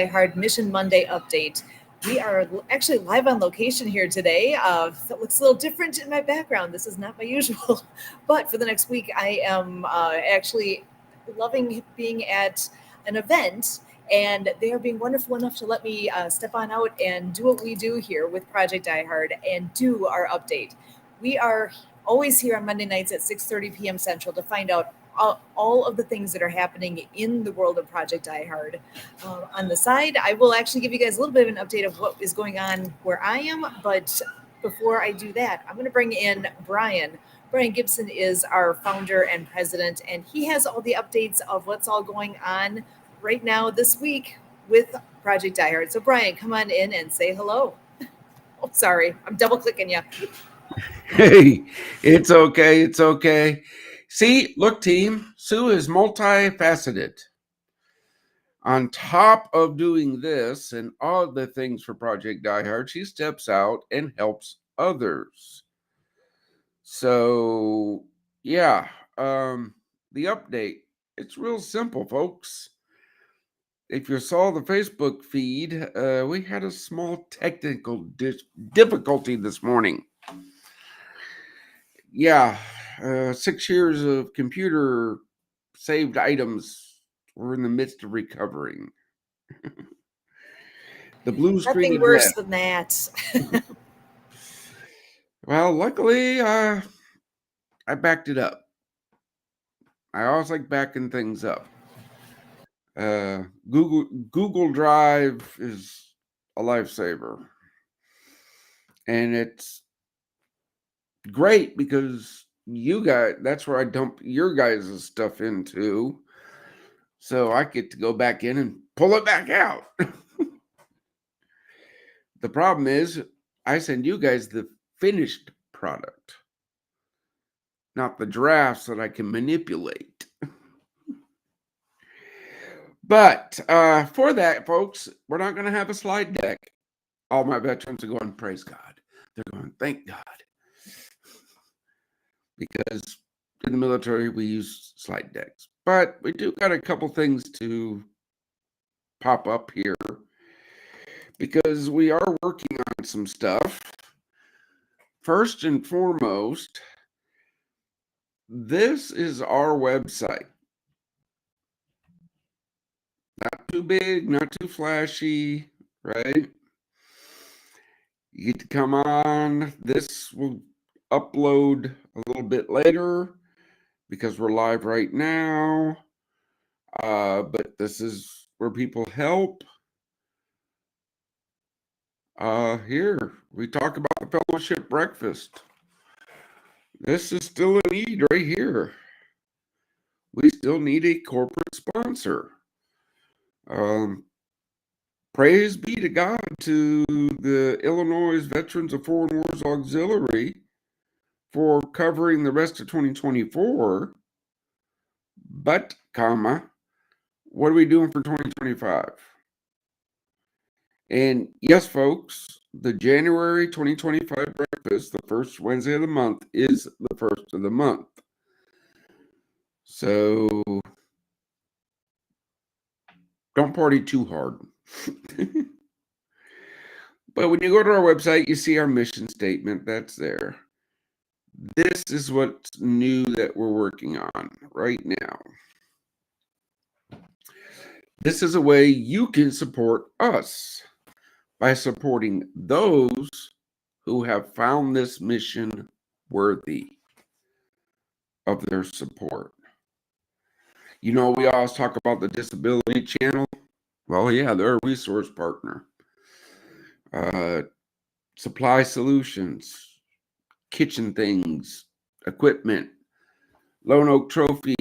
Hard Mission Monday update. We are actually live on location here today. That looks a little different in my background. This is not my usual, but for the next week, I am actually loving being at an event, and they are being wonderful enough to let me step on out and do what we do here with Project Die Hard and do our update. We are always here on Monday nights at 6:30 p.m. Central to find out all of the things that are happening in the world of Project Die Hard. On the side, I will actually give you guys a little bit of an update of what is going on where I am. But before I do that, I'm going to bring in Brian. Brian Gibson is our founder and president, and he has all the updates of what's all going on right now this week with Project Die Hard. So, Brian, come on in and say hello. Oh, sorry, I'm double clicking you. Hey, it's okay. It's okay. See, look, team, Sue is multifaceted. On top of doing this and all the things for Project Die Hard, she steps out and helps others. So, yeah, the update, it's real simple, folks. If you saw the Facebook feed, we had a small technical difficulty this morning. Yeah, 6 years of computer saved items were in the midst of recovering. The blue screen Nothing is worse left. than that. Well, luckily, I backed it up. I always like backing things up. Google Drive is a lifesaver, and it's great because you guys, that's where I dump your guys' stuff into. So I get to go back in and pull it back out. The problem is, I send you guys the finished product, not the drafts that I can manipulate. But for that, folks, we're not going to have a slide deck. All my veterans are going, praise God. They're going, thank God. Because in the military, we use slide decks. But we do got a couple things to pop up here because we are working on some stuff. First and foremost, this is our website. Not too big, not too flashy, right? You get to come on. This will upload a little bit later because we're live right now. But this is where people help. Here, we talk about the fellowship breakfast. This is still a need right here. We still need a corporate sponsor. Praise be to God, to the Illinois Veterans of Foreign Wars Auxiliary for covering the rest of 2024. But, what are we doing for 2025? And yes, folks, the January 2025 breakfast, the first Wednesday of the month, is the first of the month. So don't party too hard. But when you go to our website, you see our mission statement. That's there. This is what's new that we're working on right now. This is a way you can support us by supporting those who have found this mission worthy of their support. You know, we always talk about the disability channel. Well, yeah, they're a resource partner. Supply solutions, kitchen things, equipment, Lone Oak Trophy,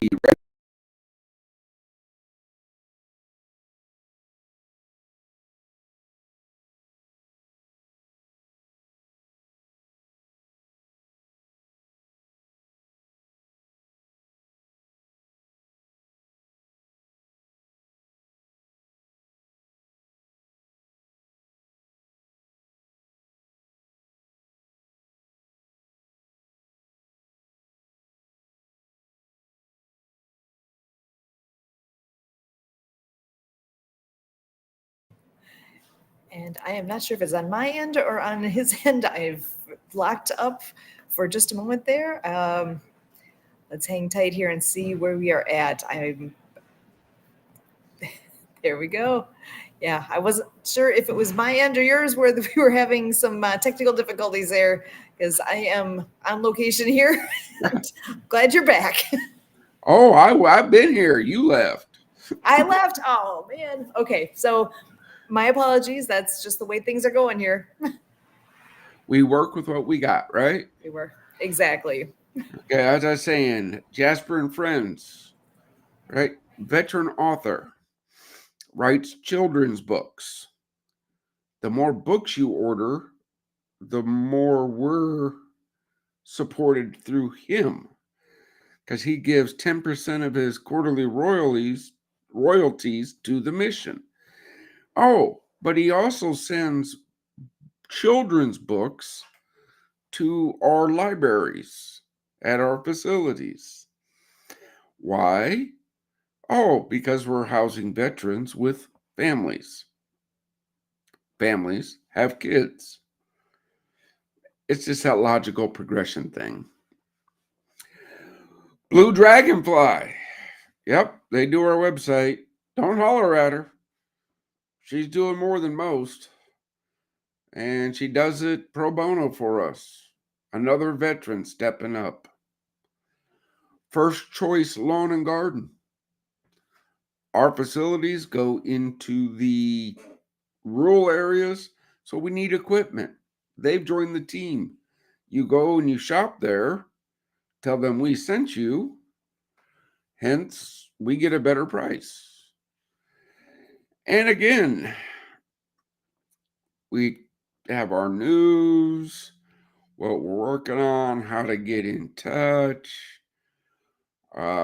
And I am not sure if it's on my end or on his end. I've locked up for just a moment there. Let's hang tight here and see where we are at. There we go. Yeah, I wasn't sure if it was my end or yours where we were having some technical difficulties there, because I am on location here. Glad you're back. Oh, I've been here. You left. I left. Oh man. Okay, so my apologies. That's just the way things are going here. We work with what we got, right? We were exactly. Okay, as I was saying, Jasper and Friends, right? Veteran author, writes children's books. The more books you order, the more we're supported through him, because he gives 10% of his quarterly royalties to the mission. Oh, but he also sends children's books to our libraries at our facilities. Why? Oh, because we're housing veterans with families. Families have kids. It's just that logical progression thing. Blue Dragonfly. Yep, they do our website. Don't holler at her. She's doing more than most. And she does it pro bono for us. Another veteran stepping up. First Choice Lawn and Garden. Our facilities go into the rural areas, so we need equipment. They've joined the team. You go and you shop there, tell them we sent you, hence we get a better price. And again, we have our news, what we're working on, how to get in touch.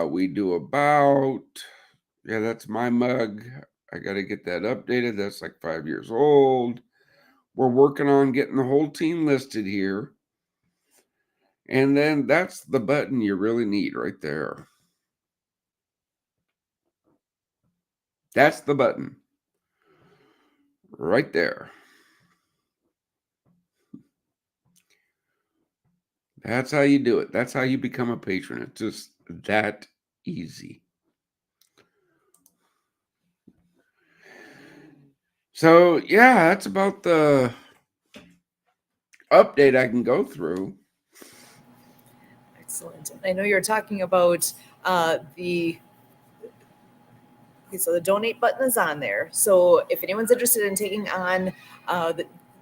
We do about, yeah, that's my mug. I got to get that updated. That's like 5 years old. We're working on getting the whole team listed here. And then that's the button you really need right there. That's the button right there. That's how you do it. That's how you become a patron. It's just that easy. So, yeah, that's about the update I can go through. Excellent. I know you're talking about so the donate button is on there. So if anyone's interested in taking on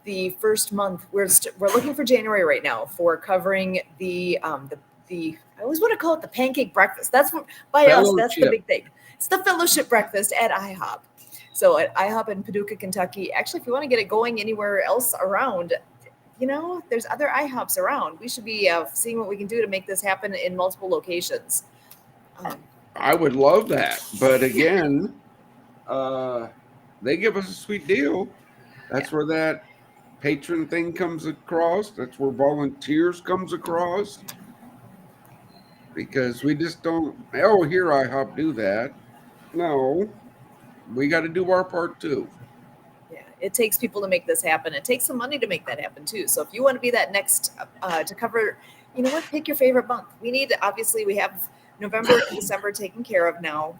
the first month, we're looking for January right now for covering the I always want to call it the pancake breakfast. That's what by us. That's the big thing. It's the fellowship breakfast at IHOP. So at IHOP in Paducah, Kentucky. Actually, if you want to get it going anywhere else around, there's other IHOPs around. We should be seeing what we can do to make this happen in multiple locations. I would love that. But again, they give us a sweet deal. That's where that patron thing comes across. That's where volunteers comes across. Because we just don't, oh, here IHOP do that. No, we got to do our part too. Yeah, it takes people to make this happen. It takes some money to make that happen too. So if you want to be that next to cover, you know what, pick your favorite month. Obviously we have November and December taken care of now.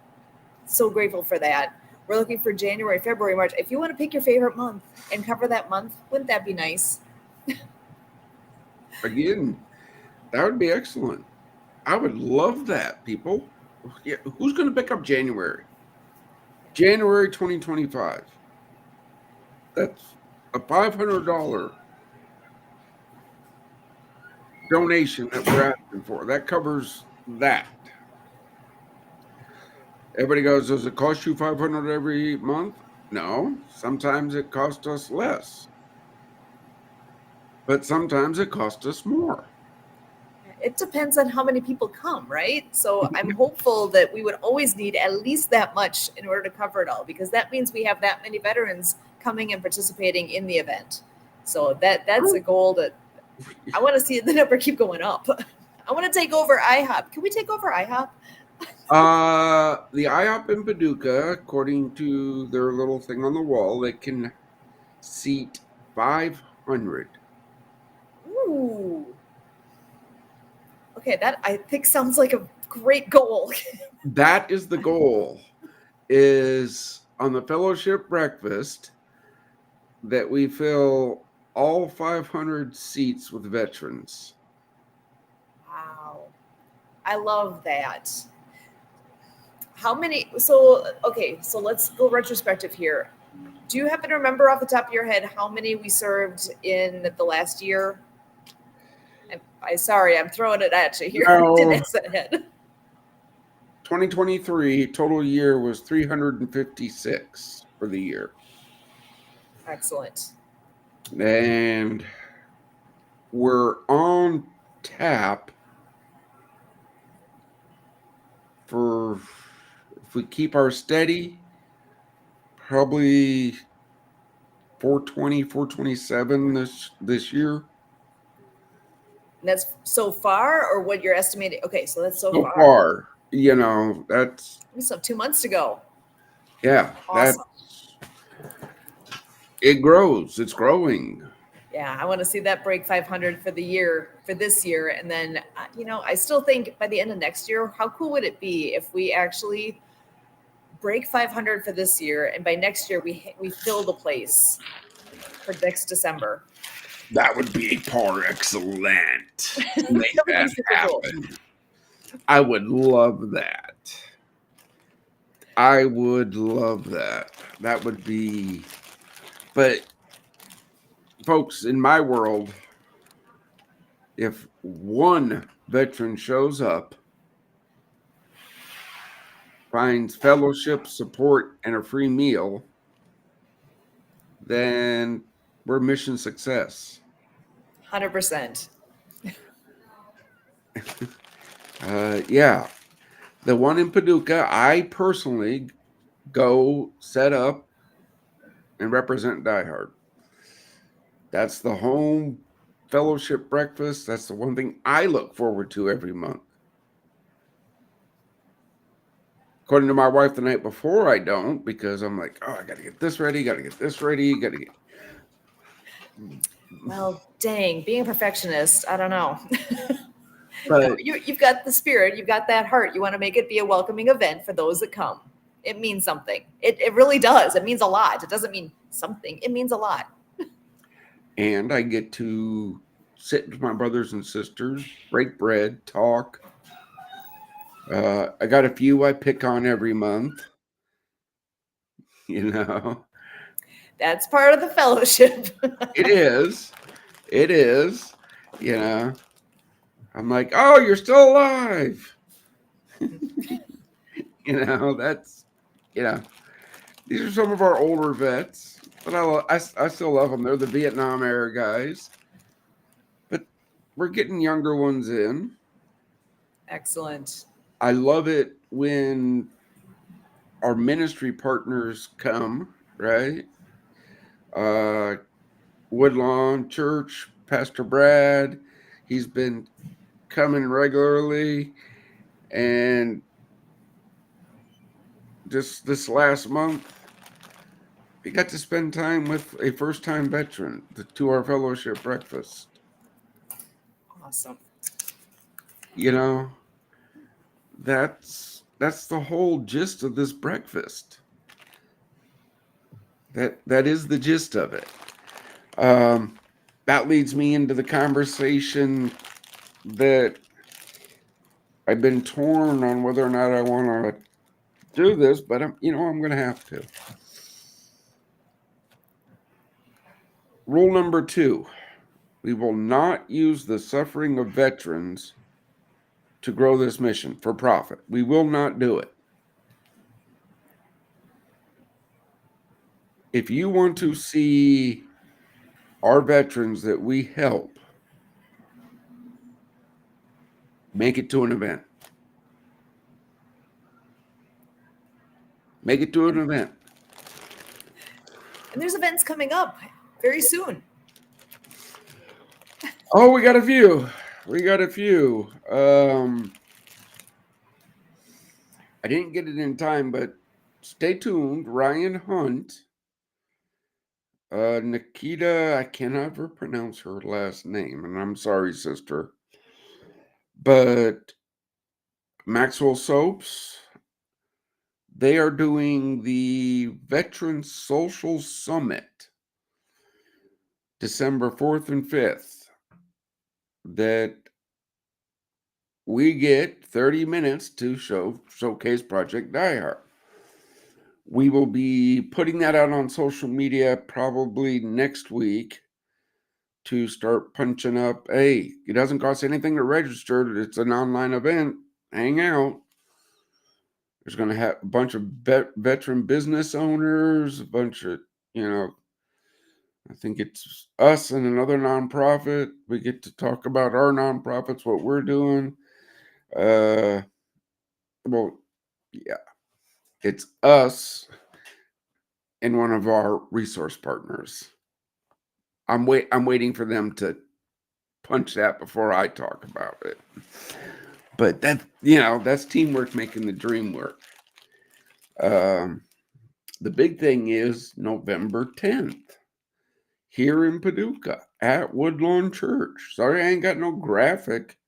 So grateful for that. We're looking for January, February, March. If you want to pick your favorite month and cover that month, wouldn't that be nice? Again, that would be excellent. I would love that, people. Yeah, who's going to pick up January? January 2025. That's a $500 donation that we're asking for. That covers that. Everybody goes, does it cost you $500 every month? No, sometimes it costs us less. But sometimes it costs us more. It depends on how many people come, right? So I'm hopeful that we would always need at least that much in order to cover it all, because that means we have that many veterans coming and participating in the event. So that's a goal that I want to see the number keep going up. I want to take over IHOP. Can we take over IHOP? The IHOP in Paducah, according to their little thing on the wall, they can seat 500. Ooh. Okay, that I think sounds like a great goal. That is the goal, is on the fellowship breakfast that we fill all 500 seats with veterans. Wow. I love that. How many? So, okay, so let's go retrospective here. Do you happen to remember off the top of your head how many we served in the last year? I'm sorry, I'm throwing it at you here. Didn't No, ask that ahead. 2023 total year was 356 for the year. Excellent. And we're on tap for, if we keep our steady, probably 420, 427 this year. And that's so far, or what you're estimating? Okay, so that's so So far. far, that's, We still have 2 months to go. yeah, Awesome. it grows. It's growing. Yeah, I want to see that break 500 for the year, for this year. And then, I still think by the end of next year, how cool would it be if we actually break 500 for this year, and by next year we fill the place for next December. That would be par excellent to make That would be that super cool. happen. I would love that. I would love that. That would be, but folks, in my world, if one veteran shows up, finds fellowship, support, and a free meal, then we're mission success. 100%. Yeah. The one in Paducah, I personally go set up and represent Die Hard. That's the home fellowship breakfast. That's the one thing I look forward to every month. According to my wife, the night before, I don't, because I'm like, oh, I got to get this ready, got to get this ready, got to get. Well, dang, being a perfectionist, I don't know. No, But you've got the spirit, you've got that heart. You want to make it be a welcoming event for those that come. It means something. It really does. It means a lot. It doesn't mean something. It means a lot. and I get to sit with my brothers and sisters, break bread, talk. I got a few I pick on every month, you know. That's part of the fellowship. It is. It is. You know. I'm like, oh, you're still alive. That's, you know, these are some of our older vets, but I still love them. They're the Vietnam era guys, but we're getting younger ones in. Excellent. I love it when our ministry partners come, right? Uh, Woodlawn Church, Pastor Brad, he's been coming regularly, and just this last month, we got to spend time with a first-time veteran to our fellowship breakfast. Awesome. You know, that's the whole gist of this breakfast. That is the gist of it. That leads me into the conversation that I've been torn on whether or not I want to do this, but I'm going to have to. Rule number 2: we will not use the suffering of veterans to grow this mission for profit. We will not do it. If you want to see our veterans that we help make it to an event, make it to an event. And there's events coming up very soon. Oh, we got a few. We got a few. I didn't get it in time, but stay tuned. Ryan Hunt Nikita, I can never pronounce her last name, and I'm sorry, sister. But Maxwell Soaps, they are doing the Veteran Social Summit December 4th and 5th. That we get 30 minutes to showcase Project Diehard. We will be putting that out on social media probably next week to start punching up. Hey, it doesn't cost anything to register. It's an online event. Hang out. There's going to have a bunch of veteran business owners, a bunch of, I think it's us and another nonprofit. We get to talk about our nonprofits, what we're doing. Well, yeah, it's us and one of our resource partners. I'm waiting for them to punch that before I talk about it. But that's teamwork making the dream work. The big thing is November 10th here in Paducah at Woodlawn Church. Sorry, I ain't got no graphic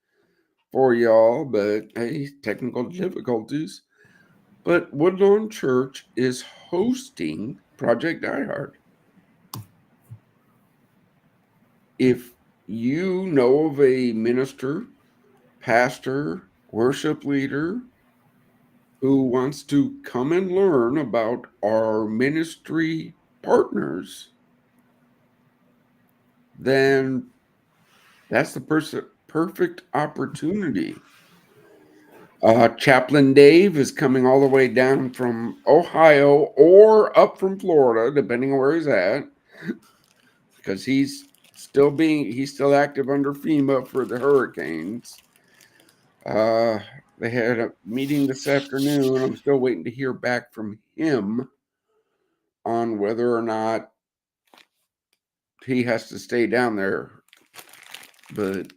for y'all, but hey, technical difficulties. But Woodlawn Church is hosting Project Diehard. If you know of a minister, pastor, worship leader who wants to come and learn about our ministry partners, then that's the perfect opportunity. Chaplain Dave is coming all the way down from Ohio or up from Florida, depending on where he's at, because he's still active under FEMA for the hurricanes. They had a meeting this afternoon. I'm still waiting to hear back from him on whether or not he has to stay down there. But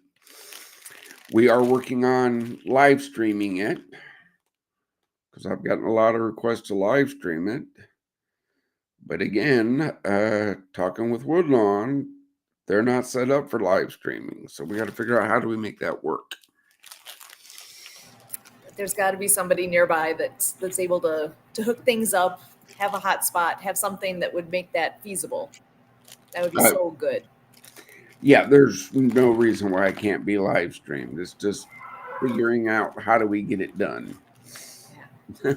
we are working on live streaming it because I've gotten a lot of requests to live stream it. But again, talking with Woodlawn, they're not set up for live streaming. So we got to figure out how do we make that work. There's got to be somebody nearby that's able to hook things up, have a hot spot, have something that would make that feasible. That would be so good. Yeah, there's no reason why I can't be live streamed. It's just figuring out how do we get it done. Yeah.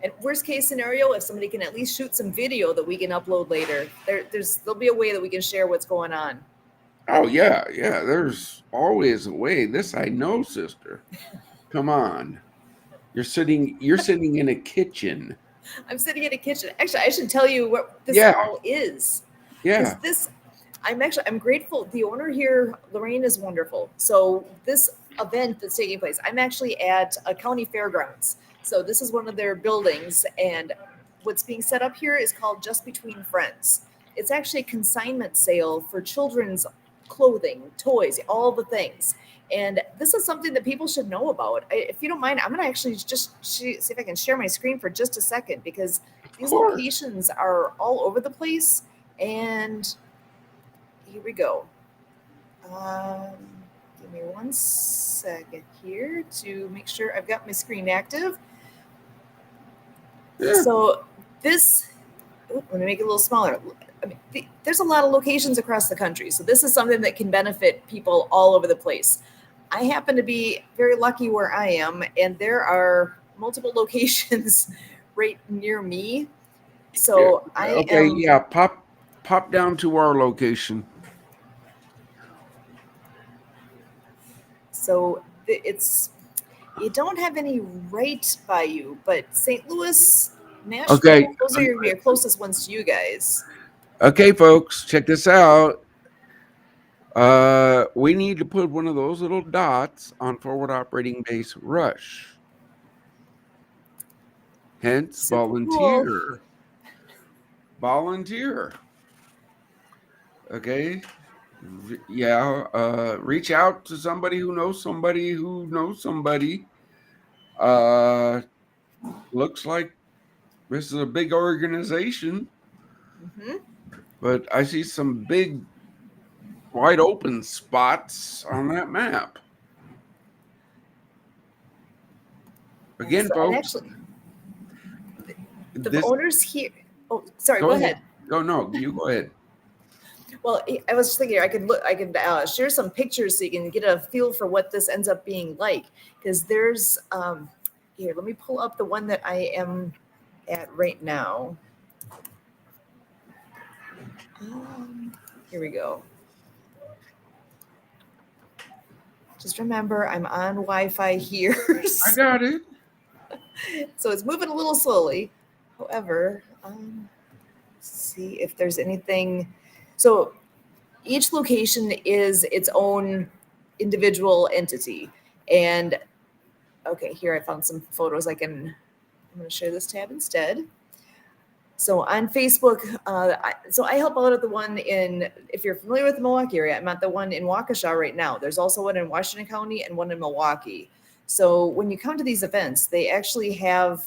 And worst case scenario, if somebody can at least shoot some video that we can upload later, there'll be a way that we can share what's going on. Oh yeah. There's always a way. This I know, sister. Come on. You're sitting in a kitchen. I'm sitting in a kitchen. Actually, I should tell you what this all is. Yeah. I'm grateful. The owner here, Lorraine, is wonderful. So this event that's taking place, I'm actually at a county fairgrounds. So this is one of their buildings, and what's being set up here is called Just Between Friends. It's actually a consignment sale for children's clothing, toys, all the things. And this is something that people should know about. If you don't mind, I'm going to actually just see if I can share my screen for just a second, because these locations are all over the place. And here we go. Give me 1 second here to make sure I've got my screen active. Yeah. So this, let me make it a little smaller. I mean, there's a lot of locations across the country. So this is something that can benefit people all over the place. I happen to be very lucky where I am, and there are multiple locations right near me. So pop down to our location. So you don't have any right by you, but St. Louis, Nashville, those are your closest ones to you guys. Okay, folks, check this out. We need to put one of those little dots on forward operating base Rush. Hence, super volunteer. Cool. Volunteer. Okay. Yeah. Reach out to somebody who knows somebody who knows somebody. Looks like this is a big organization. Mm-hmm. but I see some big, wide open spots on that map. Again, So, and folks, actually, the this. owners here. Oh, sorry. Go Go ahead. ahead. Go no, you go ahead. Well, I was just thinking I could look, I could share some pictures so you can get a feel for what this ends up being like. Because there's here, let me pull up the one that I am at right now. Here we go. Just remember, I'm on Wi-Fi here, I got it. so it's moving a little slowly. However, see if there's anything. So each location is its own individual entity, and okay, here I found some photos. I'm going to share this tab instead. So on Facebook, so I help out at the one in, if you're familiar with the Milwaukee area, I'm at the one in Waukesha right now. There's also one in Washington County and one in Milwaukee. So when you come to these events, they actually have,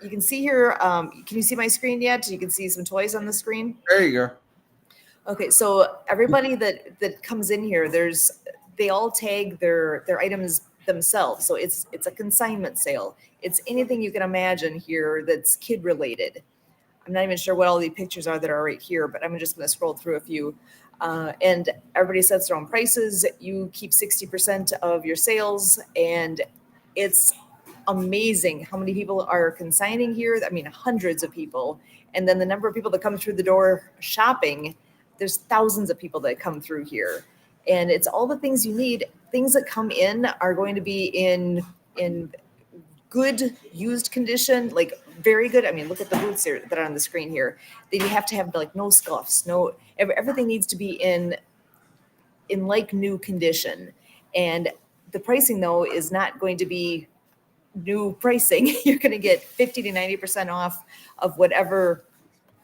you can see here, can you see my screen yet? You can see some toys on the screen. There you go. Okay, so everybody that comes in here, they all tag their items themselves. So it's a consignment sale. It's anything you can imagine here that's kid related. I'm not even sure what all the pictures are that are right here, but I'm just going to scroll through a few. And everybody sets their own prices. You keep 60% of your sales, and it's amazing how many people are consigning here. I mean, hundreds of people. And then the number of people that come through the door shopping, there's thousands of people that come through here. And it's all the things you need. Things that come in are going to be in good used condition, like very good. I mean, look at the boots here that are on the screen here. Then you have to have like no scuffs, no, everything needs to be in like new condition. And the pricing though is not going to be new pricing. You're going to get 50 to 90% off of whatever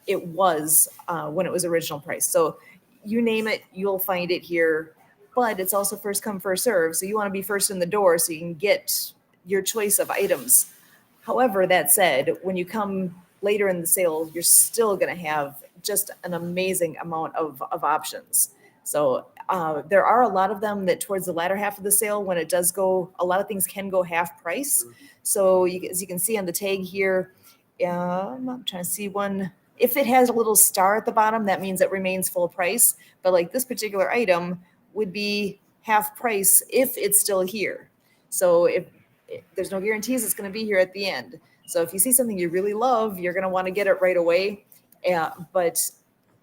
it was when it was original price. So you name it, you'll find it here. But it's also first come, first serve. So you want to be first in the door so you can get your choice of items. However, that said, when you come later in the sale, you're still going to have just an amazing amount of options. So there are a lot of them that towards the latter half of the sale, when it does go, a lot of things can go half price. So as you can see on the tag here, I'm trying to see one. If it has a little star at the bottom, that means it remains full price. But like this particular item would be half price if it's still here. So if there's no guarantees it's going to be here at the end. So if you see something you really love, you're going to want to get it right away. But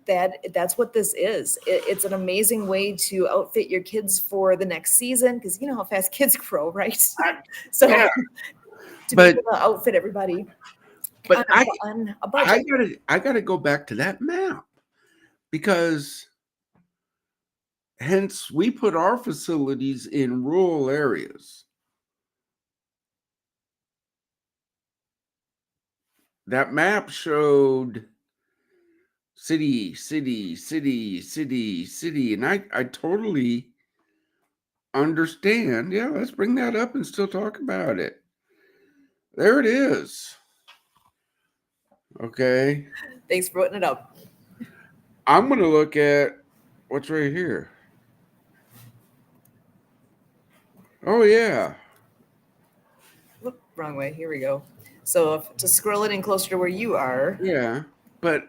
that's what this is. It's an amazing way to outfit your kids for the next season because you know how fast kids grow, right? So Yeah, to be but able to outfit everybody but on a I budget. gotta go back to that map because hence we put our facilities in rural areas. That map showed city, city, city, city, city, and I totally understand. Yeah, let's bring that up and still talk about it. There it is. Okay. Thanks for putting it up. I'm going to look at what's right here. Oh, yeah. Whoop, wrong way. Here we go. So to scroll it in closer to where you are. Yeah. But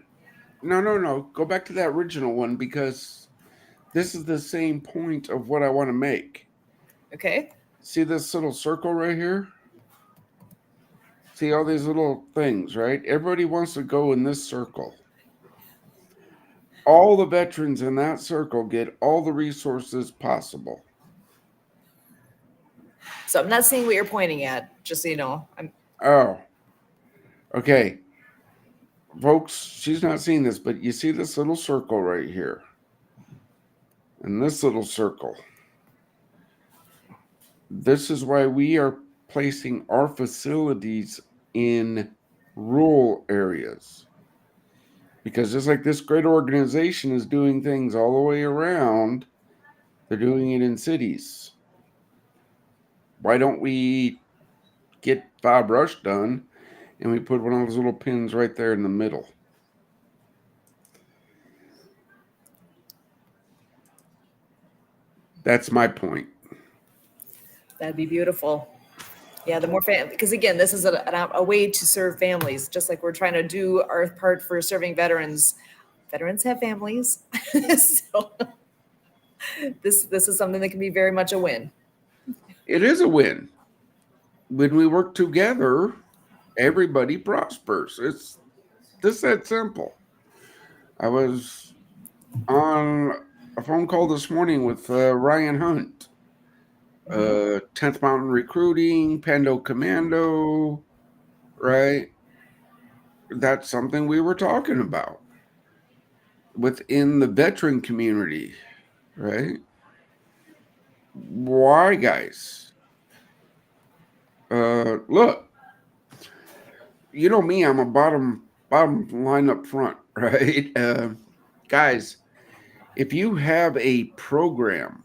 no. Go back to that original one because this is the same point of what I want to make. Okay. See this little circle right here? See all these little things, right? Everybody wants to go in this circle. All the veterans in that circle get all the resources possible. So I'm not seeing what you're pointing at, just so you know. Oh, okay. Folks, she's not seeing this, but you see this little circle right here. And this little circle. This is why we are placing our facilities in rural areas. Because just like this great organization is doing things all the way around, they're doing it in cities. Why don't we get Bob Rush done and we put one of those little pins right there in the middle? That's my point. That'd be beautiful. Yeah, the more family, because again, this is a way to serve families, just like we're trying to do our part for serving veterans. Veterans have families, so this is something that can be very much a win. It is a win. When we work together, everybody prospers. It's just that simple. I was on a phone call this morning with Ryan Hunt, 10th Mountain Recruiting, Pando Commando, right? That's something we were talking about within the veteran community, right? Why, guys? Look, you know me, I'm a bottom line up front, right? Guys, if you have a program,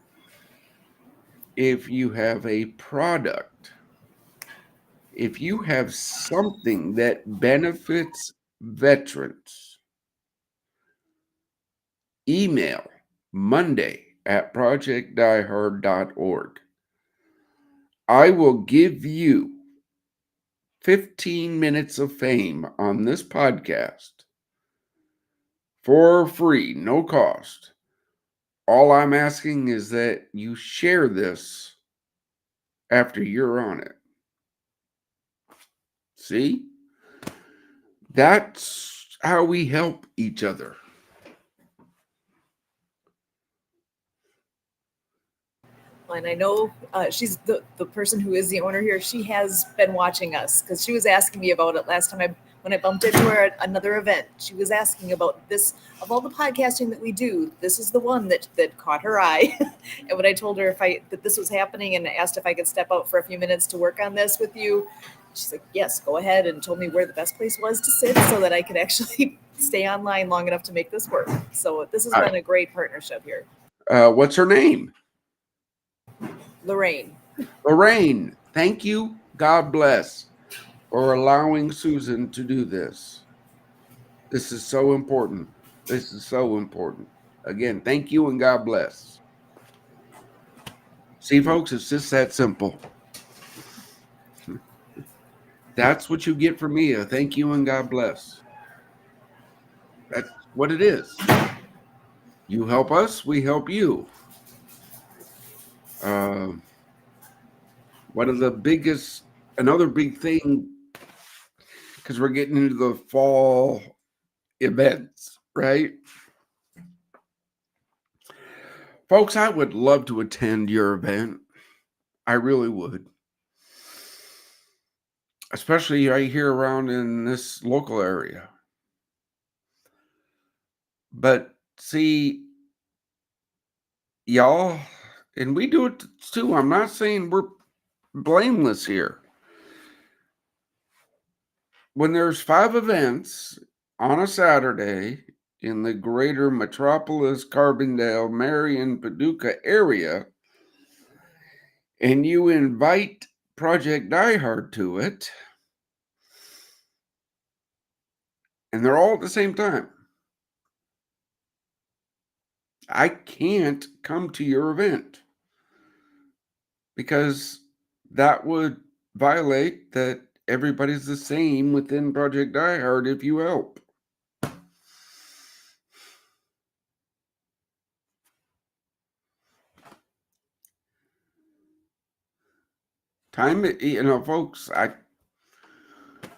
if you have a product, if you have something that benefits veterans, email monday@projectdiehard.org. I will give you 15 minutes of fame on this podcast for free, no cost. All I'm asking is that you share this after you're on it. See? That's how we help each other. And I know she's the person who is the owner here. She has been watching us because she was asking me about it last time when I bumped into her at another event. She was asking about this of all the podcasting that we do. This is the one that caught her eye. And when I told her that this was happening and asked if I could step out for a few minutes to work on this with you, she's like, "Yes, go ahead," and told me where the best place was to sit so that I could actually stay online long enough to make this work. So this has been a great partnership here. What's her name? Lorraine. Lorraine. Thank you. God bless for allowing Susan to do this. This is so important. This is so important. Again, thank you and God bless. See, folks, it's just that simple. That's what you get from me. A thank you and God bless. That's what it is. You help us, we help you. One of the biggest, another big thing, because we're getting into the fall events, right? Folks, I would love to attend your event. I really would. Especially right here around in this local area. But see, y'all, and we do it too. I'm not saying we're blameless here. When there's 5 events on a Saturday in the greater Metropolis, Carbondale, Marion, Paducah area, and you invite Project Diehard to it, and they're all at the same time, I can't come to your event because that would violate that everybody's the same within Project Diehard if you help. Time, folks,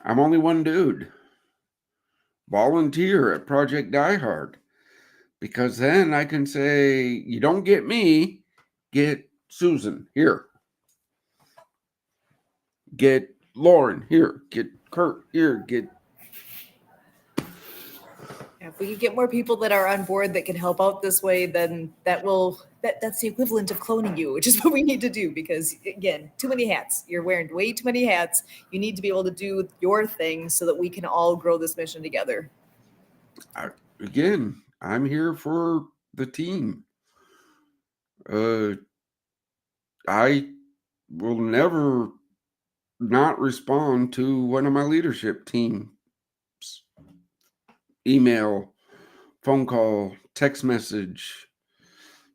I'm only one dude. Volunteer at Project Diehard, because then I can say, you don't get me, get Susan here, get Lauren here, get Kurt here, get. If we can get more people that are on board that can help out this way, then that's the equivalent of cloning you, which is what we need to do. Because again, too many hats. You're wearing way too many hats. You need to be able to do your thing so that we can all grow this mission together. Again, I'm here for the team. I will never not respond to one of my leadership team's email, phone call, text message,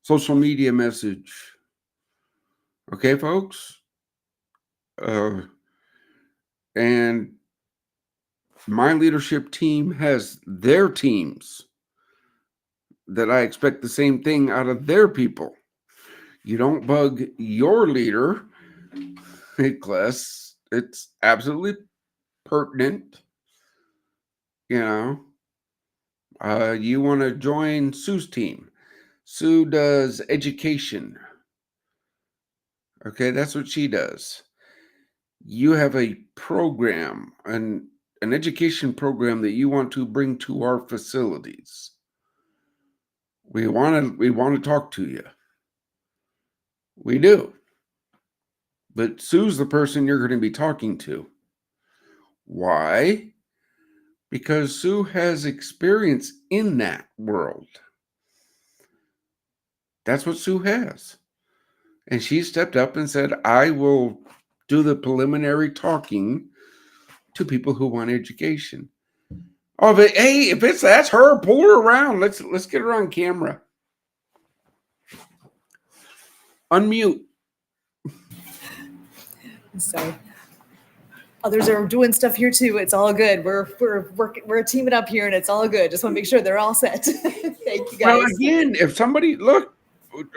social media message. Okay, folks? And my leadership team has their teams that I expect the same thing out of their people. You don't bug your leader unless it's absolutely pertinent. You want to join Sue's team. Sue does education. Okay, that's what she does. You have a program, an education program that you want to bring to our facilities. We want to talk to you. We do. But Sue's the person you're going to be talking to. Why? Because Sue has experience in that world. That's what Sue has. And she stepped up and said, I will do the preliminary talking to people who want education. Oh, but hey, if that's her, pull her around. Let's get her on camera. Unmute. So others are doing stuff here too. It's all good. We're teaming up here, and it's all good. Just want to make sure they're all set. Thank you, guys. Well, again, if somebody look,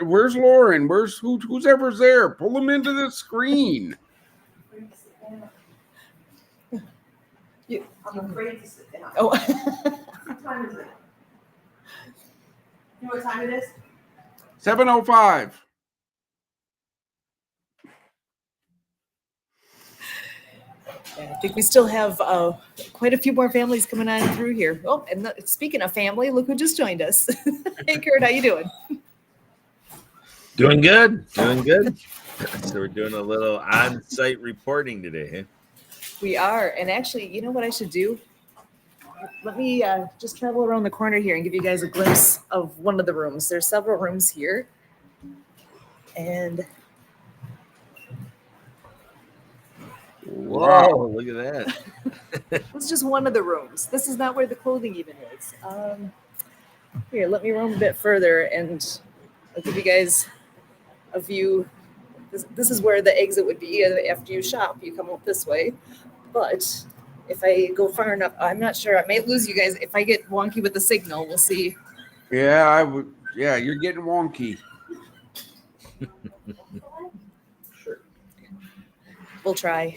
where's Lauren? Where's who's ever's there? Pull them into the screen. I'm afraid to sit down. Oh. What time is it? You know what time it is? 7:05. Yeah, I think we still have quite a few more families coming on through here. Oh, and speaking of family, look who just joined us. Hey, Kurt, how you doing? Doing good. So we're doing a little on-site reporting today. Huh? We are, and actually, you know what I should do? Let me just travel around the corner here and give you guys a glimpse of one of the rooms. There's several rooms here, and whoa, look at that. it's just one of the rooms. This is not where the clothing even is. Here, let me roam a bit further, and I'll give you guys a view. This is where the exit would be. After you shop, you come up this way. But if I go far enough, I'm not sure. I may lose you guys if I get wonky with the signal. We'll see. Yeah, I would. Yeah, you're getting wonky. Sure. We'll try.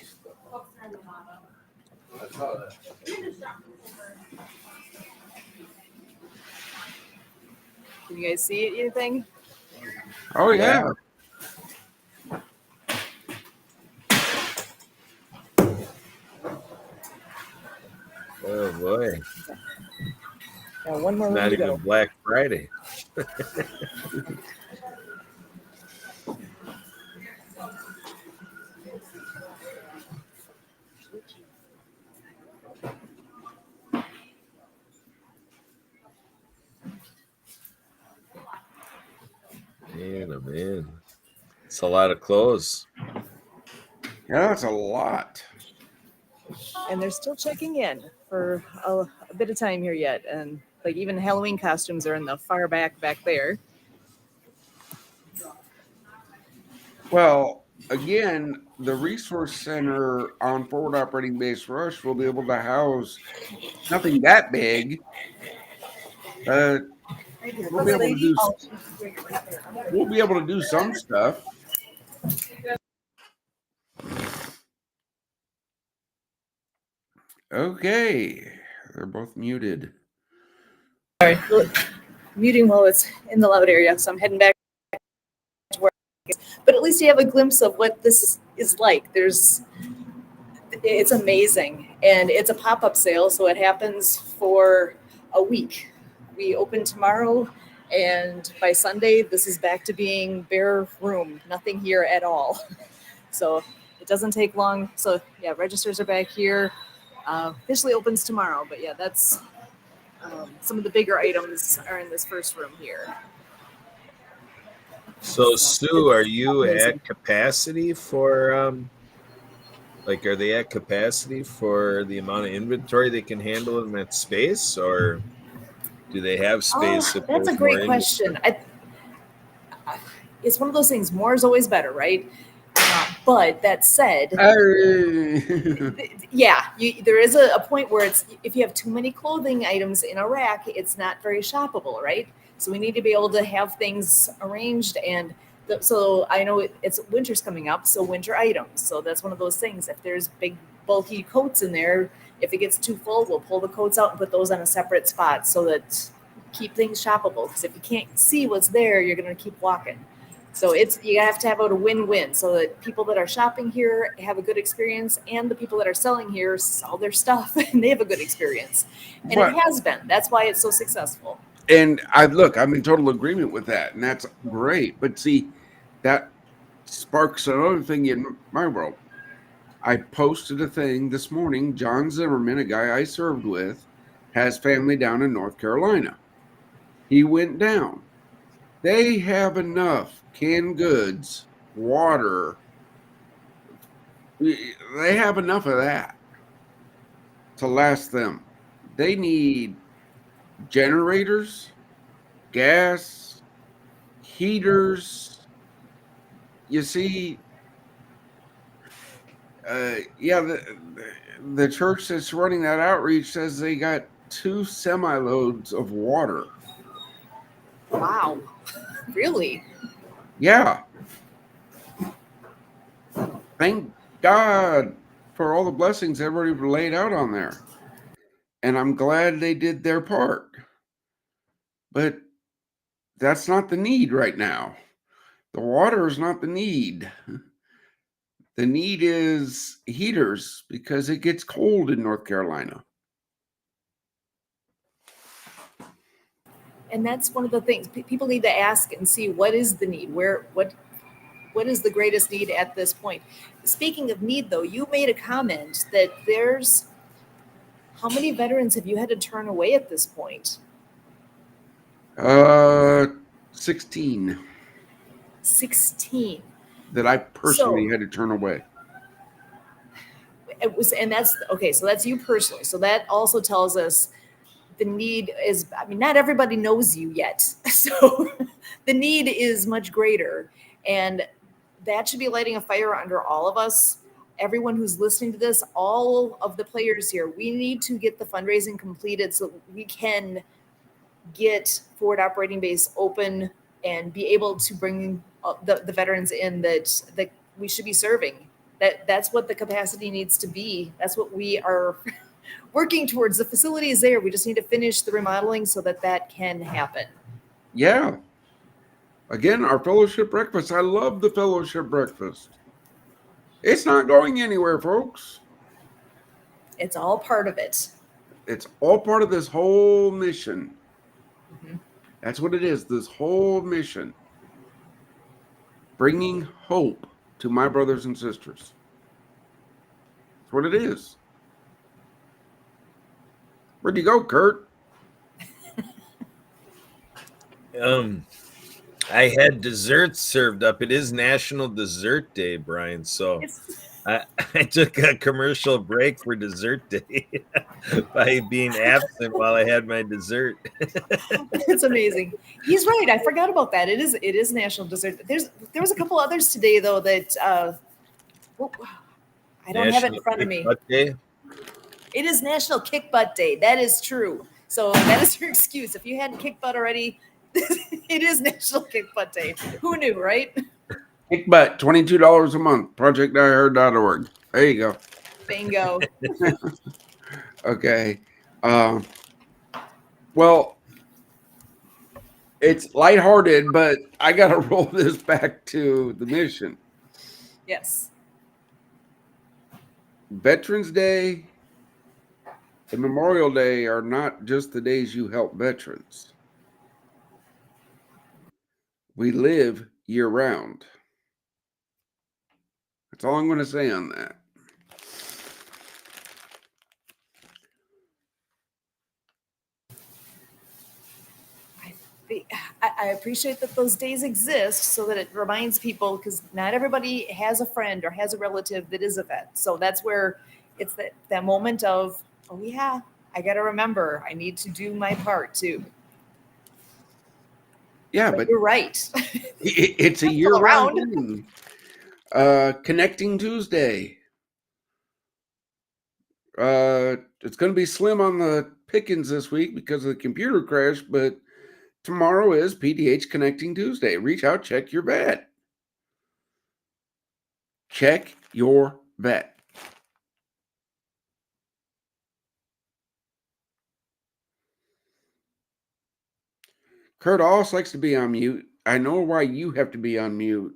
Can you guys see anything? Oh yeah. Oh boy. One more It's room not to even go. Black Friday. Man, oh man. It's a lot of clothes. Yeah, that's a lot. And they're still checking in for a bit of time here yet. And like even Halloween costumes are in the far back there. Well, again, the resource center on forward operating base Rush will be able to house nothing that big. We'll be able to do some stuff. Okay, they're both muted. Sorry, muting while it's in the loud area, so I'm heading back to where. But at least you have a glimpse of what this is like. It's amazing, and it's a pop-up sale, so it happens for a week. We open tomorrow, and by Sunday, this is back to being bare room, nothing here at all. So it doesn't take long. So yeah, registers are back here. Officially opens tomorrow, but yeah, that's some of the bigger items are in this first room here. So Sue, are you amazing. at capacity for are they at capacity for the amount of inventory they can handle in that space, or do they have space? That's a great question. it's one of those things. More is always better, right? But that said, yeah, there is a point where it's if you have too many clothing items in a rack, it's not very shoppable, right? So we need to be able to have things arranged and so I know it's winter's coming up, so winter items. So that's one of those things. If there's big bulky coats in there, if it gets too full, we'll pull the coats out and put those on a separate spot so that keep things shoppable. Because if you can't see what's there, you're going to keep walking. So you have to have a win-win so that people that are shopping here have a good experience and the people that are selling here sell their stuff and they have a good experience. And But- it has been. That's why it's so successful. And I'm in total agreement with that, and that's great. But see, that sparks another thing in my world. I posted a thing this morning. John Zimmerman, a guy I served with, has family down in North Carolina. He went down. They have enough canned goods, water. They have enough of that to last them. They need generators, gas, heaters. You see, the church that's running that outreach says they got 2 semi-loads of water. Wow. Really? Yeah. Thank God for all the blessings everybody laid out on there. And I'm glad they did their part. But that's not the need right now. The water is not the need. The need is heaters because it gets cold in North Carolina. And that's one of the things people need to ask and see what is the need, what is the greatest need at this point. Speaking of need, though, you made a comment that there's how many veterans have you had to turn away at this point? 16 16. that I personally had to turn away. It was, and that's okay. So that's you personally. So that also tells us the need is. I mean, not everybody knows you yet, so the need is much greater, and that should be lighting a fire under all of us. Everyone who's listening to this, all of the players here, we need to get the fundraising completed so we can get Forward Operating Base open and be able to bring the veterans in that we should be serving. That's what the capacity needs to be. That's what we are working towards. The facility is there. We just need to finish the remodeling so that can happen. Yeah. Again, our fellowship breakfast. I love the fellowship breakfast. It's not going anywhere, folks. It's all part of it. It's all part of this whole mission. Mm-hmm. That's what it is, this whole mission. Bringing hope to my brothers and sisters. That's what it is. Where'd you go, Kurt? I had dessert served up. It is National Dessert Day, Brian. So I took a commercial break for dessert day by being absent while I had my dessert. It's amazing. He's right. I forgot about that. It is National Dessert. There was a couple others today though that I don't have it in front of me. Day? It is National Kick Butt Day. That is true. So that is your excuse. If you hadn't kicked butt already, it is National Kick Butt Day. Who knew, right? Kick butt, $22 a month. ProjectIHeard.org. There you go. Bingo. Okay. Well, it's lighthearted, but I got to roll this back to the mission. Yes. Veterans Day and Memorial Day are not just the days you help veterans. We live year round. That's all I'm going to say on that. I appreciate that those days exist so that it reminds people, because not everybody has a friend or has a relative that is a vet. So that's where it's that moment of, oh yeah, I got to remember, I need to do my part too. Yeah, but you're right. it's a Still year-round around. thing. Connecting Tuesday. It's going to be slim on the pickings this week because of the computer crash, but tomorrow is PDH Connecting Tuesday. Reach out, check your vet. Check your vet. Kurt always likes to be on mute. I know why you have to be on mute.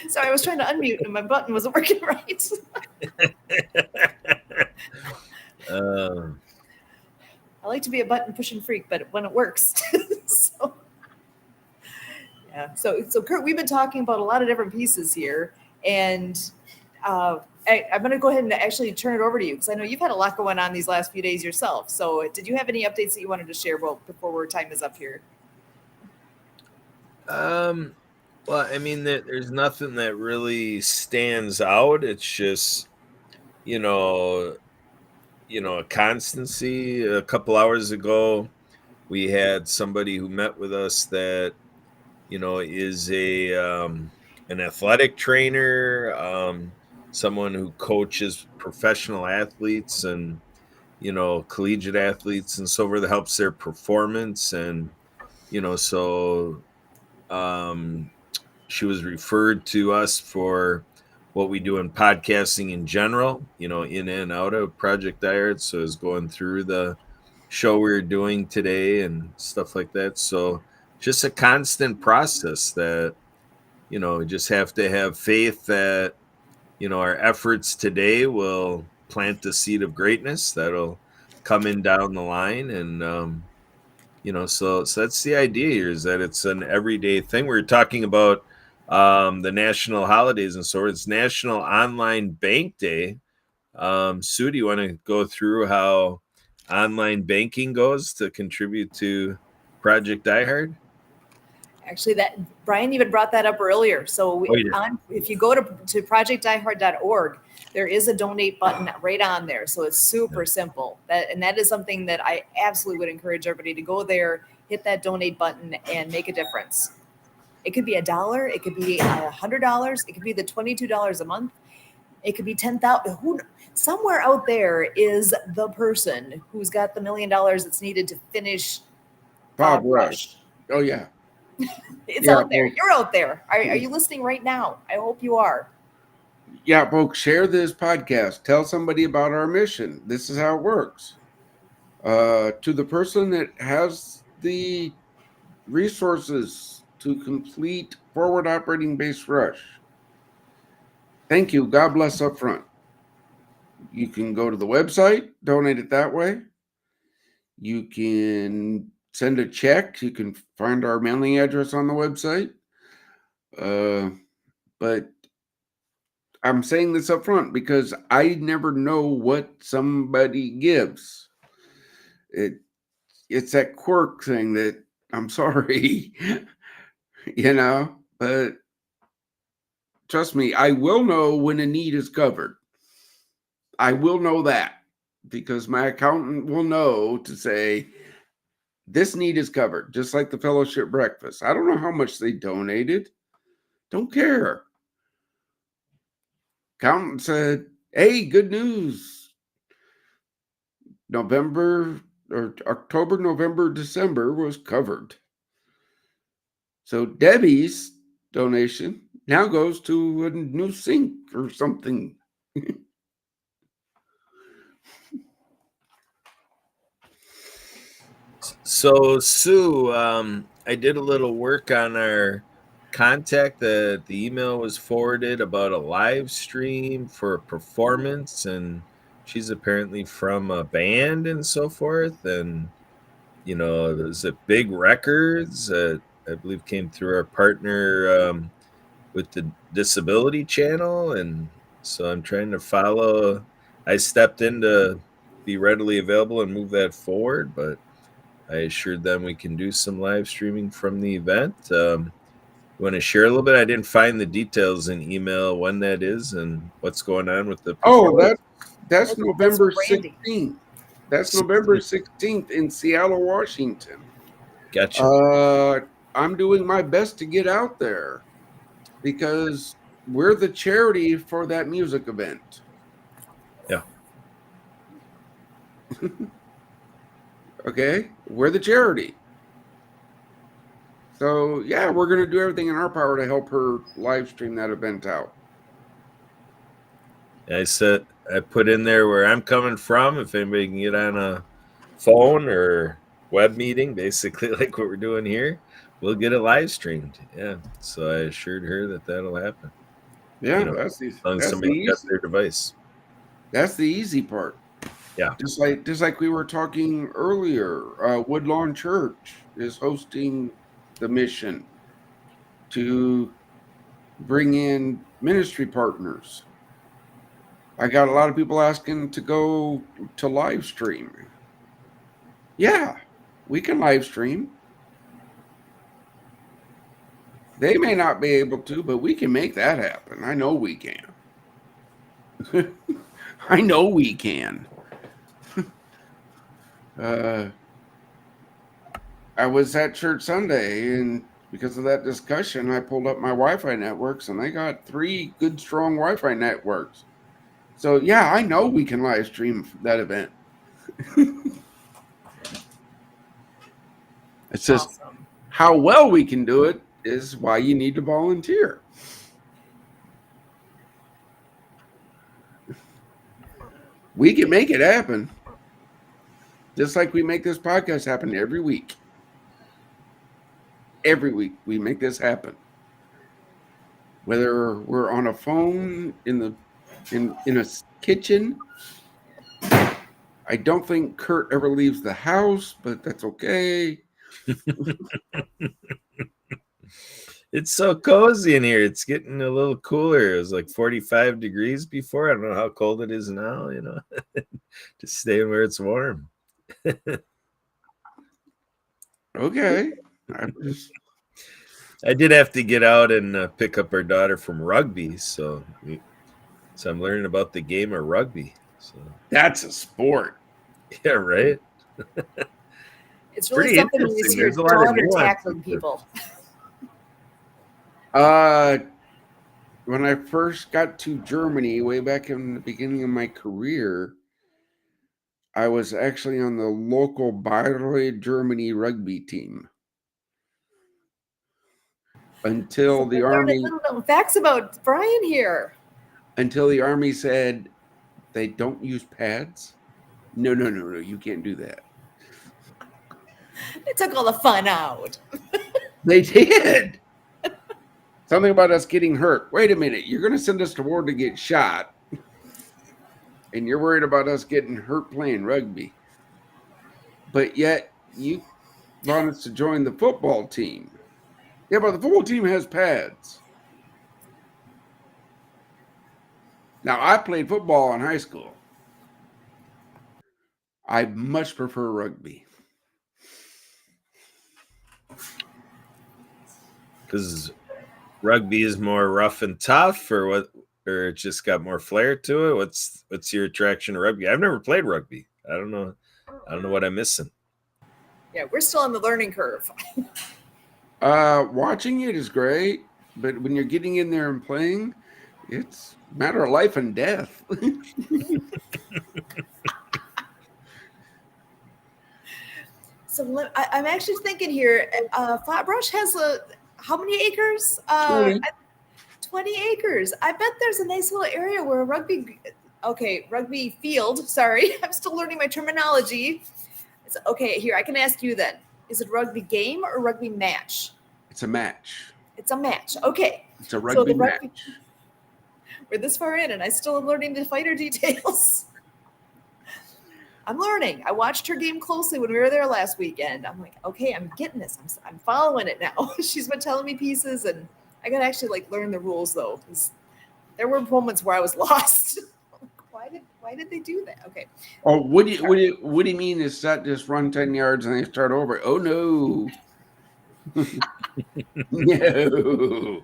Sorry, I was trying to unmute and my button wasn't working right. I like to be a button pushing freak, but when it works. So, yeah. So Kurt, we've been talking about a lot of different pieces here, and I'm going to go ahead and actually turn it over to you because I know you've had a lot going on these last few days yourself. So, did you have any updates that you wanted to share about before our time is up here? Well, I mean, there's nothing that really stands out. It's just, a constancy. A couple hours ago, we had somebody who met with us that, is an athletic trainer, someone who coaches professional athletes and, collegiate athletes and so forth, that helps their performance. And, so she was referred to us for what we do in podcasting in general, in and out of Project iHeart. So I was going through the show we were doing today and stuff like that. So just a constant process that, we just have to have faith that, our efforts today will plant the seed of greatness that'll come in down the line. And, so that's the idea here, is that it's an everyday thing. We're talking about the national holidays, and so it's National Online Bank Day. Sue, do you want to go through how online banking goes to contribute to Project iHeart? Actually, that Brian even brought that up earlier. So if you go to projectiheart.org, there is a donate button right on there. So it's super simple. That is something that I absolutely would encourage everybody to go there, hit that donate button, and make a difference. It could be $1, it could be $100, it could be the $22 a month, it could be 10,000. Somewhere out there is the person who's got the $1 million that's needed to finish Bob Rush. Oh yeah. It's out there. You're out there. Are you listening right now? I hope you are. Yeah, folks, share this podcast. Tell somebody about our mission. This is how it works. To the person that has the resources to complete forward operating base rush, thank you. God bless up front. You can go to the website, donate it that way. You can send a check. You can find our mailing address on the website. But I'm saying this up front because I never know what somebody gives. It's that quirk thing that I'm sorry, but trust me, I will know when a need is covered. I will know that because my accountant will know to say, this need is covered, just like the fellowship breakfast. I don't know how much they donated. Don't care. Accountant said, hey, good news. October, November, December was covered. So Debbie's donation now goes to a new sink or something. So Sue, I did a little work on our contact. The email was forwarded about a live stream for a performance, and she's apparently from a band and so forth. And there's a big records that I believe came through our partner with the Disability Channel, and so I'm trying to follow. I stepped in to be readily available and move that forward, but I assured them we can do some live streaming from the event. You want to share a little bit? I didn't find the details in email when that is and what's going on with the performance. That's November 16th. That's November 16th in Seattle, Washington. Gotcha. I'm doing my best to get out there because we're the charity for that music event. Yeah. Okay, we're the charity. So yeah, we're gonna do everything in our power to help her live stream that event out. I put in there where I'm coming from. If anybody can get on a phone or web meeting, basically like what we're doing here, we'll get it live streamed. Yeah. So I assured her that that'll happen. Yeah, You know, as long as that's the somebody's got easy their device. that's the easy part. Yeah. Just like we were talking earlier, Woodlawn Church is hosting the mission to bring in ministry partners. I got a lot of people asking to go to live stream. Yeah, we can live stream. They may not be able to, but we can make that happen. I know we can. I know we can. I was at church Sunday, and because of that discussion, I pulled up my Wi-Fi networks, and I got 3 good, strong Wi-Fi networks. So yeah, I know we can live stream that event. It's just Awesome. how well we can do it is why you need to volunteer. We can make it happen. Just like we make this podcast happen every week. Every week we make this happen. Whether we're on a phone in a kitchen. I don't think Kurt ever leaves the house, but that's okay. It's so cozy in here. It's getting a little cooler. It was like 45 degrees before. I don't know how cold it is now, just staying where it's warm. Okay. I did have to get out and pick up our daughter from rugby. So I'm learning about the game of rugby. So That's a sport. yeah, right. It's really Pretty something when you interesting. see your There's a lot of daughter nuance tackling to it. people. When I first got to Germany, way back in the beginning of my career, I was actually on the local Bayreuth, Germany rugby team. Until the army, little known facts about Brian here. until the army said they don't use pads. No, you can't do that. It took all the fun out. They did. Something about us getting hurt. Wait a minute, you're going to send us to war to get shot, and you're worried about us getting hurt playing rugby. But yet you want us to join the football team. Yeah, but the football team has pads. Now, I played football in high school. I much prefer rugby. Because rugby is more rough and tough, or what? Or it just got more flair to it. What's your attraction to rugby? I've never played rugby. I don't know what I'm missing. Yeah, we're still on the learning curve. Watching it is great, but when you're getting in there and playing, it's a matter of life and death. So I'm actually thinking here. Flatbrush has how many acres? 20. 20 acres. I bet there's a nice little area where rugby field. Sorry, I'm still learning my terminology. Okay, here I can ask you then. Is it rugby game or rugby match? It's a match. It's a match. Okay. It's a rugby match. We're this far in, and I still am learning the fighter details. I'm learning. I watched her game closely when we were there last weekend. I'm like, okay, I'm getting this. I'm following it now. She's been telling me pieces, and I got to actually learn the rules though, because there were moments where I was lost. Why did they do that? Okay. Oh, what do you mean? Is that just run 10 yards and they start over? Oh no. No.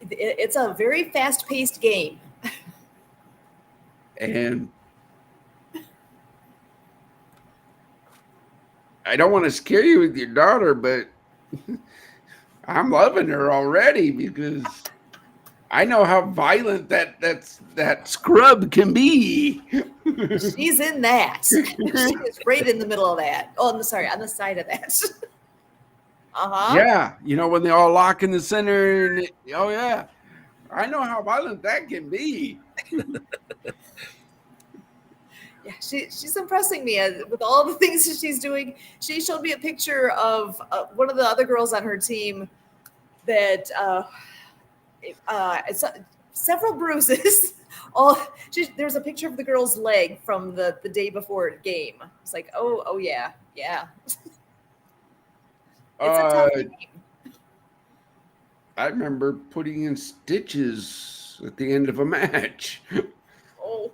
It's a very fast-paced game. And I don't want to scare you with your daughter, but I'm loving her already because I know how violent that scrub can be. She's in that. She is right in the middle of that. Oh, I'm sorry, on the side of that. Yeah, when they all lock in the center, and oh yeah, I know how violent that can be. Yeah, she's impressing me with all the things that she's doing. She showed me a picture of one of the other girls on her team that it's, several bruises. There's a picture of the girl's leg from the day before game. It's like, oh yeah. It's a tough game. I remember putting in stitches at the end of a match. Oh.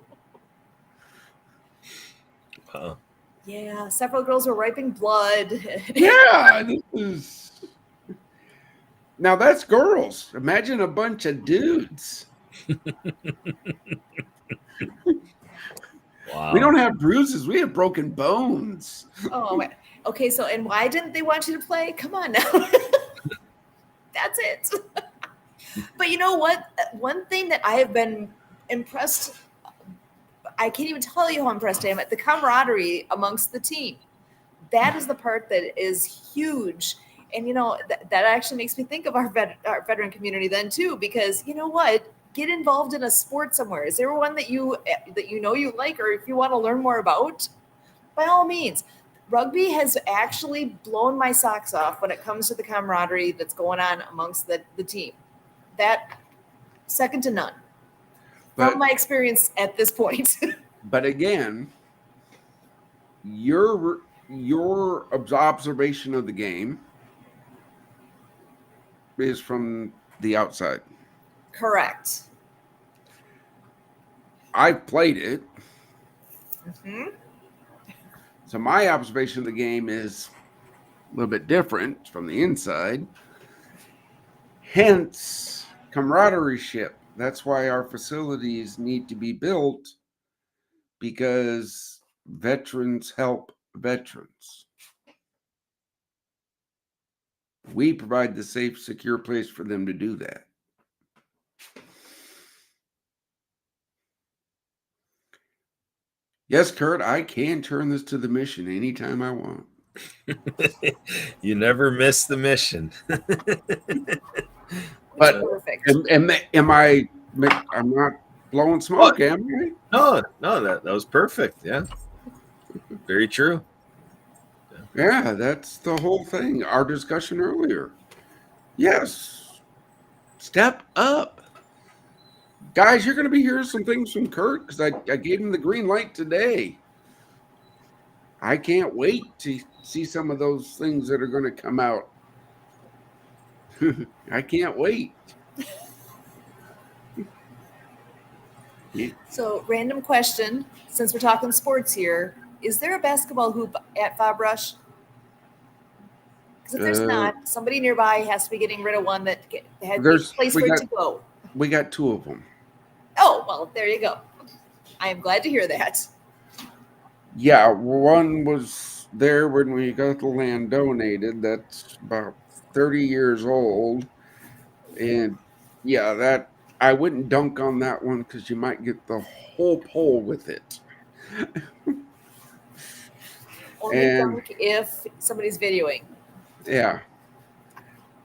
Wow. Yeah, several girls were wiping blood. Yeah, now that's girls. Imagine a bunch of dudes. Wow. We don't have bruises. We have broken bones. Oh, okay. So, and why didn't they want you to play? Come on now. That's it. But you know what? One thing that I have been impressed, I can't even tell you how impressed I am at the camaraderie amongst the team. That is the part that is huge. And, that actually makes me think of our veteran community then too, because you know what? Get involved in a sport somewhere. Is there one that you like, or if you want to learn more about, by all means. Rugby has actually blown my socks off when it comes to the camaraderie that's going on amongst the team. That second to none from my experience at this point. But again, your observation of the game is from the outside. Correct. I've played it. Mm-hmm. So my observation of the game is a little bit different from the inside. Hence, camaraderie ship. That's why our facilities need to be built, because veterans help veterans. We provide the safe, secure place for them to do that. Yes, Kurt, I can turn this to the mission anytime I want. You never miss the mission. But perfect. am I? I'm not blowing smoke, am I? No, that was perfect. Yeah, very true. Yeah, that's the whole thing. Our discussion earlier. Yes, step up. Guys, you're going to be hearing some things from Kurt because I gave him the green light today. I can't wait to see some of those things that are going to come out. I can't wait. So, random question, since we're talking sports here, is there a basketball hoop at Fob Rush? Because if there's not, somebody nearby has to be getting rid of one that has a place for it to go. We got two of them. Oh, well, there you go. I am glad to hear that. Yeah, one was there when we got the land donated. That's about 30 years old. And yeah, that I wouldn't dunk on that one because you might get the whole pole with it. Only dunk if somebody's videoing. Yeah.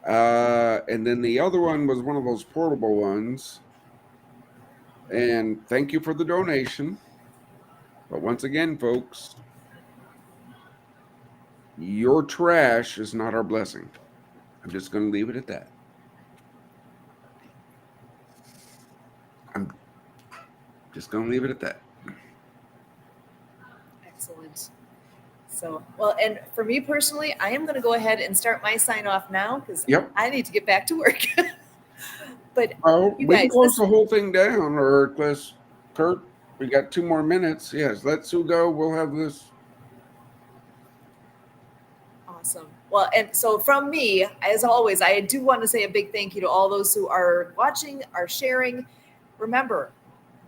And then the other one was one of those portable ones. And thank you for the donation. But once again, folks, your trash is not our blessing. I'm just going to leave it at that. I'm just going to leave it at that. Excellent. So, well, and for me personally, I am going to go ahead and start my sign off now because I need to get back to work. But we can close the whole thing down, or let's, Kurt, we got 2 more minutes. Yes, let Sue go. We'll have this. Awesome. Well, and so from me, as always, I do want to say a big thank you to all those who are watching, are sharing. Remember,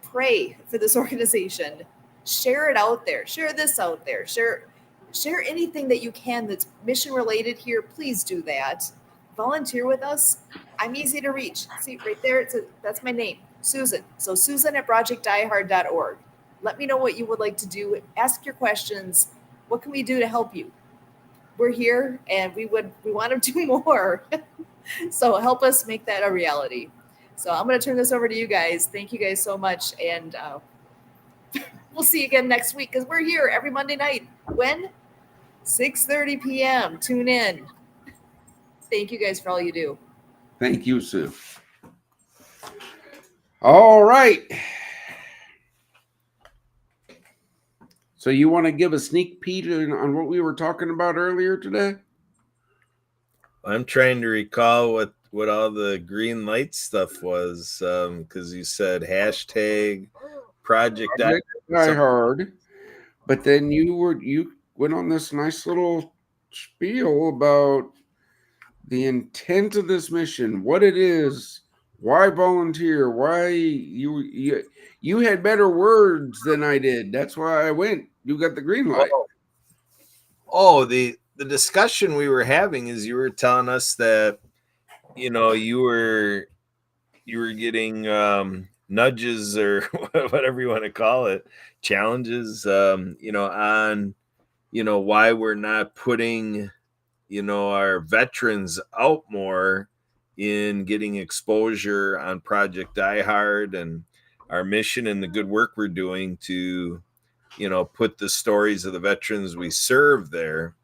pray for this organization. Share it out there. Share this out there. Share. share anything that you can that's mission related here. Please do that. Volunteer with us. I'm easy to reach. See right there, that's my name, Susan. So Susan at projectdiehard.org. Let me know what you would like to do. Ask your questions. What can we do to help you? We're here and we want to do more. So help us make that a reality. So I'm going to turn this over to you guys. Thank you guys so much. And we'll see you again next week because we're here every Monday night. When? 6:30 p.m. Tune in. Thank you guys for all you do. Thank you, Sue. All right. So you want to give a sneak peek on what we were talking about earlier today? I'm trying to recall what all the green light stuff was, because you said hashtag Project Die Hard, but then you went on this nice little spiel about the intent of this mission, what it is, why volunteer, why you had better words than I did. That's why I went. You got the green light. The discussion we were having is you were telling us that you were getting nudges or whatever you want to call it, challenges, on why we're not putting our veterans out more in getting exposure on Project Die Hard and our mission and the good work we're doing to put the stories of the veterans we serve there.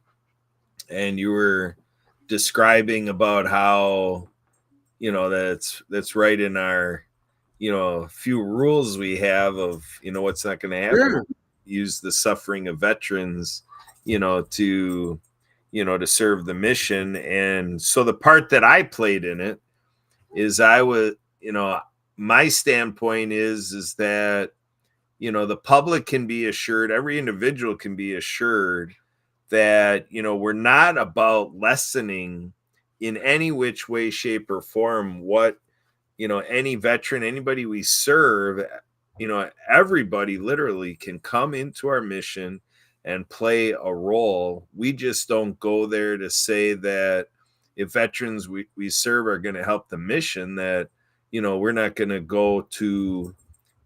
And you were describing about how that's right in our few rules we have of what's not going to happen. Yeah. Use the suffering of veterans to to serve the mission. And so the part that I played in it is I was my standpoint is that the public can be assured, every individual can be assured that we're not about lessening in any which way, shape, or form what any veteran, anybody we serve, everybody literally can come into our mission and play a role. We just don't go there to say that if veterans we serve are going to help the mission, that we're not going to go to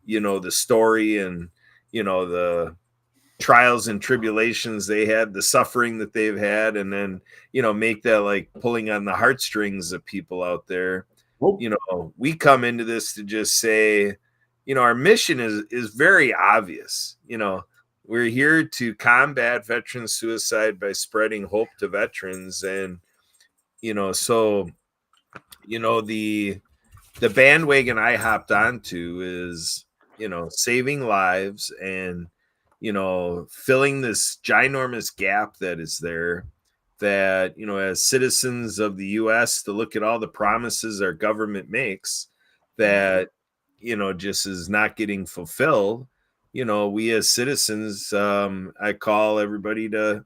the story and the trials and tribulations they had, the suffering that they've had, and then make that like pulling on the heartstrings of people out there. We come into this to just say, our mission is very obvious. We're here to combat veteran suicide by spreading hope to veterans. And so the bandwagon I hopped onto is saving lives and filling this ginormous gap that is there, that as citizens of the US, to look at all the promises our government makes that just is not getting fulfilled. We as citizens, I call everybody to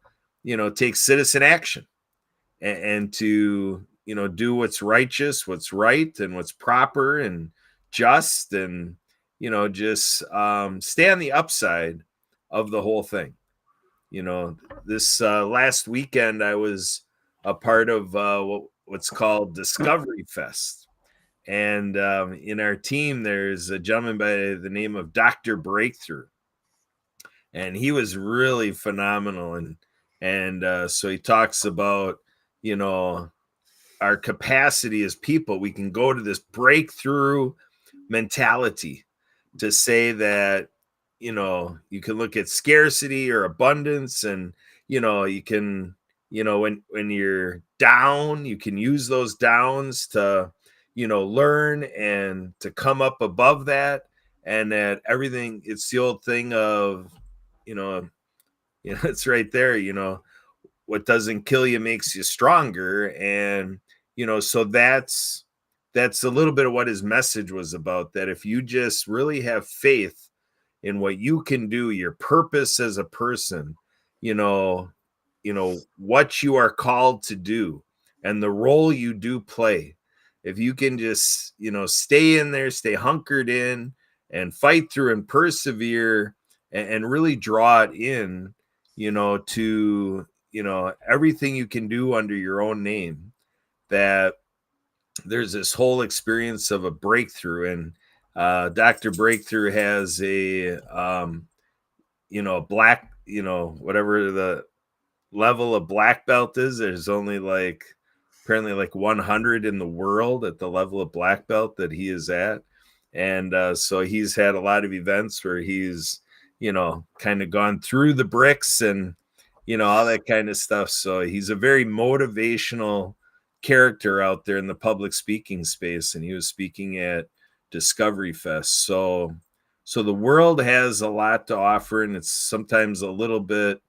take citizen action and to do what's righteous, what's right, and what's proper and just, and just stay on the upside of the whole thing. This last weekend I was a part of what's called Discovery Fest, and in our team there's a gentleman by the name of Dr. Breakthrough, and he was really phenomenal. And so he talks about our capacity as people. We can go to this breakthrough mentality to say that you can look at scarcity or abundance, and you can when you're down, you can use those downs to learn and to come up above that. And that everything, it's the old thing of it's right there, what doesn't kill you makes you stronger. And so that's a little bit of what his message was about, that if you just really have faith in what you can do, your purpose as a person, what you are called to do and the role you do play, if you can just stay in there, stay hunkered in and fight through and persevere and really draw it in, to, everything you can do under your own name, that there's this whole experience of a breakthrough. And Dr. Breakthrough has a, black, whatever the level of black belt is. There's only apparently 100 in the world at the level of black belt that he is at. And so he's had a lot of events where he's, kind of gone through the bricks and, all that kind of stuff. So he's a very motivational character out there in the public speaking space. And he was speaking at Discovery Fest. So the world has a lot to offer, and it's sometimes a little bit,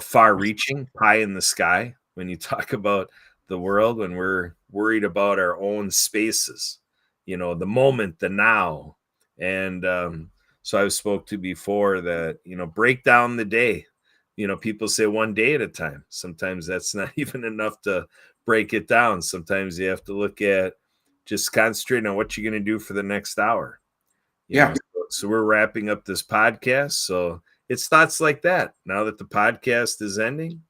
far reaching, pie in the sky when you talk about the world, when we're worried about our own spaces, the moment, the now. And so I've spoke to before that, break down the day. People say one day at a time. Sometimes that's not even enough to break it down. Sometimes you have to look at just concentrating on what you're going to do for the next hour. So we're wrapping up this podcast. So it's thoughts like that. Now that the podcast is ending,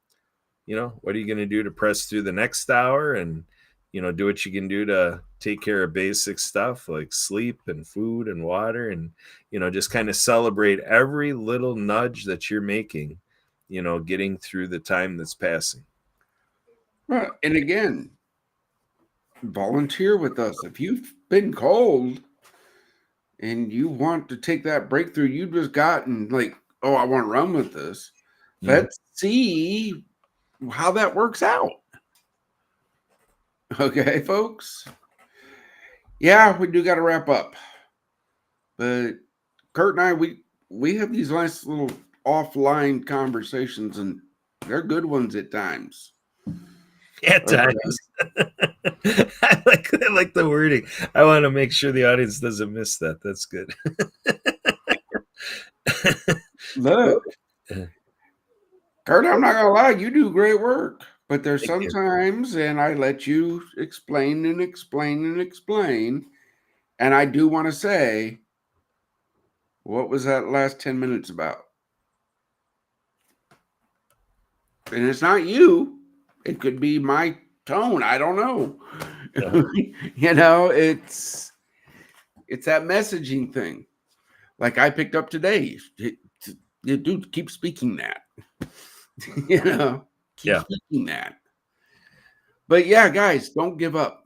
what are you going to do to press through the next hour and, do what you can do to take care of basic stuff like sleep and food and water, and, just kind of celebrate every little nudge that you're making, getting through the time that's passing. Well, and again, volunteer with us. If you've been called and you want to take that breakthrough you just got and oh, I want to run with this, let's see how that works out. Okay, folks? Yeah, we do got to wrap up. But Kurt and I, we have these nice little offline conversations, and they're good ones at times. At times. I like the wording. I want to make sure the audience doesn't miss that. That's good. Look, Kurt, I'm not gonna lie, you do great work, but there's sometimes, and I let you explain and explain and explain, and I do want to say, what was that last 10 minutes about? And it's not you. It could be my tone. I don't know. It's that messaging thing. Like I picked up today. Dude, keep speaking that. Keep speaking that. But yeah, guys, don't give up.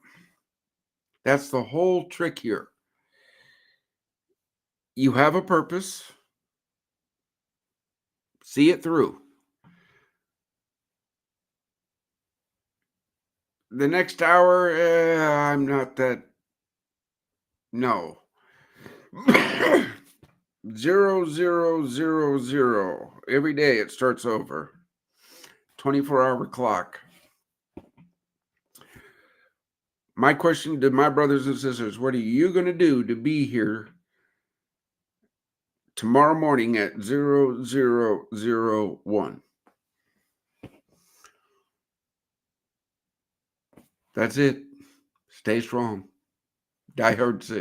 That's the whole trick here. You have a purpose. See it through. The next hour, I'm not that. No. 0, 0, 0, 0. Every day it starts over. 24-hour clock. My question to my brothers and sisters, what are you going to do to be here tomorrow morning at 0001? That's it. Stay strong. Die hard sick.